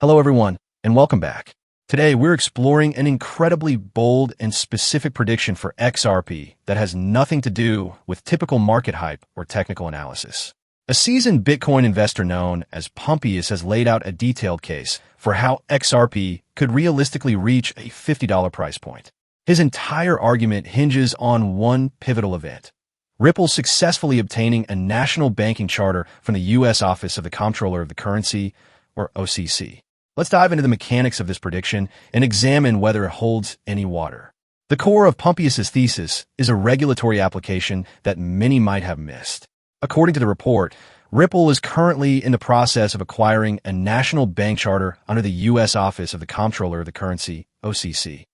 Hello everyone, and welcome back. Today we're exploring an incredibly bold and specific prediction for XRP that has nothing to do with typical market hype or technical analysis. A seasoned Bitcoin investor known as Pumpius has laid out a detailed case for how XRP could realistically reach a $50 price point. His entire argument hinges on one pivotal event: Ripple successfully obtaining a national banking charter from the U.S. Office of the Comptroller of the Currency, or OCC. Let's dive into the mechanics of this prediction and examine whether it holds any water. The core of Pumpius's thesis is a regulatory application that many might have missed. According to the report, Ripple is currently in the process of acquiring a national bank charter under the U.S. Office of the Comptroller of the Currency, OCC.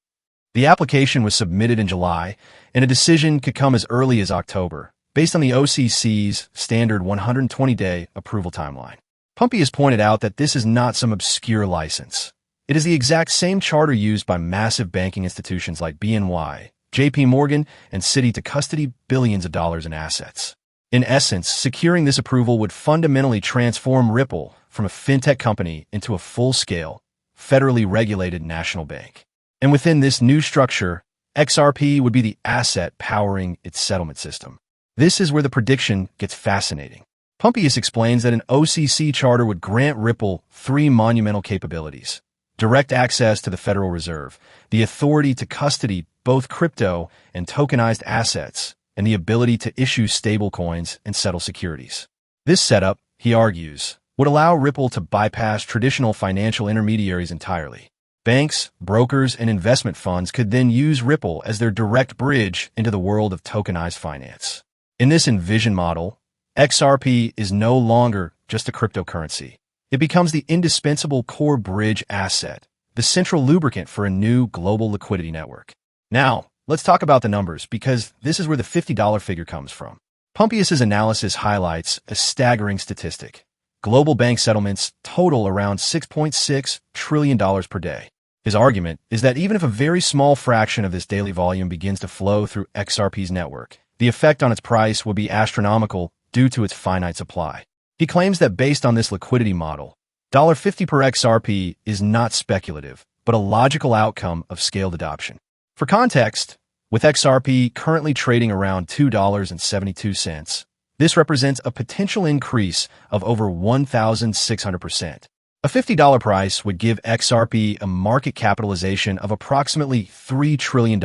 The application was submitted in July, and a decision could come as early as October, based on the OCC's standard 120-day approval timeline. Pumpius pointed out that this is not some obscure license. It is the exact same charter used by massive banking institutions like BNY, JP Morgan, and Citi to custody billions of dollars in assets. In essence, securing this approval would fundamentally transform Ripple from a fintech company into a full-scale, federally regulated national bank. And within this new structure, XRP would be the asset powering its settlement system. This is where the prediction gets fascinating. Pumpius explains that an OCC charter would grant Ripple three monumental capabilities: direct access to the Federal Reserve, the authority to custody both crypto and tokenized assets, and the ability to issue stablecoins and settle securities. This setup, he argues, would allow Ripple to bypass traditional financial intermediaries entirely. Banks, brokers, and investment funds could then use Ripple as their direct bridge into the world of tokenized finance. In this envisioned model, XRP is no longer just a cryptocurrency. It becomes the indispensable core bridge asset, the central lubricant for a new global liquidity network. Now, let's talk about the numbers, because this is where the $50 figure comes from. Pumpius's analysis highlights a staggering statistic. Global bank settlements total around $6.6 trillion per day. His argument is that even if a very small fraction of this daily volume begins to flow through XRP's network, the effect on its price will be astronomical due to its finite supply. He claims that based on this liquidity model, $50 per XRP is not speculative, but a logical outcome of scaled adoption. For context, with XRP currently trading around $2.72, this represents a potential increase of over 1,600%. A $50 price would give XRP a market capitalization of approximately $3 trillion,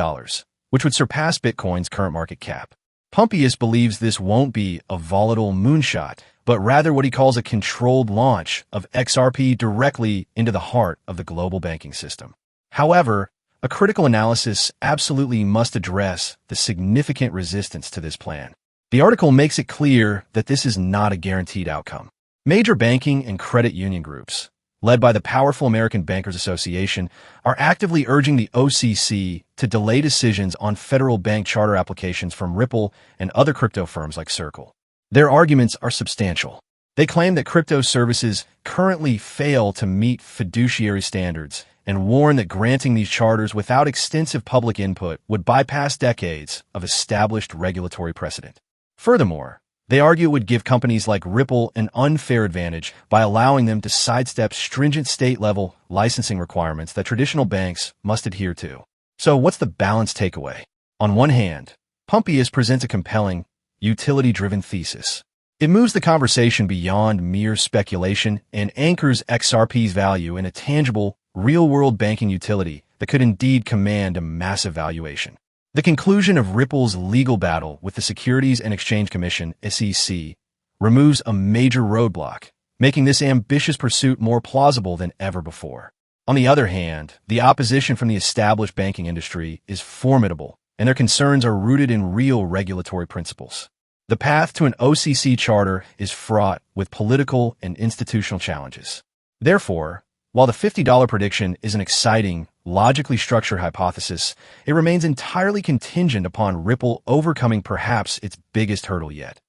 which would surpass Bitcoin's current market cap. Pumpius believes this won't be a volatile moonshot, but rather what he calls a controlled launch of XRP directly into the heart of the global banking system. However, a critical analysis absolutely must address the significant resistance to this plan. The article makes it clear that this is not a guaranteed outcome. Major banking and credit union groups, led by the powerful American Bankers Association, are actively urging the OCC to delay decisions on federal bank charter applications from Ripple and other crypto firms like Circle. Their arguments are substantial. They claim that crypto services currently fail to meet fiduciary standards and warn that granting these charters without extensive public input would bypass decades of established regulatory precedent. Furthermore, they argue it would give companies like Ripple an unfair advantage by allowing them to sidestep stringent state-level licensing requirements that traditional banks must adhere to. So what's the balanced takeaway? On one hand, Pumpius presents a compelling, utility-driven thesis. It moves the conversation beyond mere speculation and anchors XRP's value in a tangible, real-world banking utility that could indeed command a massive valuation. The conclusion of Ripple's legal battle with the Securities and Exchange Commission, SEC, removes a major roadblock, making this ambitious pursuit more plausible than ever before. On the other hand, the opposition from the established banking industry is formidable, and their concerns are rooted in real regulatory principles. The path to an OCC charter is fraught with political and institutional challenges. Therefore, while the $50 prediction is an exciting, logically structured hypothesis, it remains entirely contingent upon Ripple overcoming perhaps its biggest hurdle yet: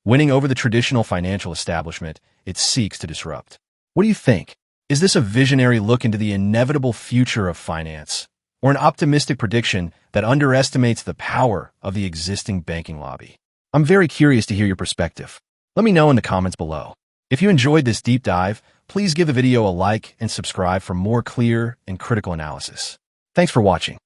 winning over the traditional financial establishment it seeks to disrupt. What do you think? Is this a visionary look into the inevitable future of finance, or an optimistic prediction that underestimates the power of the existing banking lobby? I'm very curious to hear your perspective. Let me know in the comments below. If you enjoyed this deep dive, Please give the video a like and subscribe for more clear and critical analysis. Thanks for watching.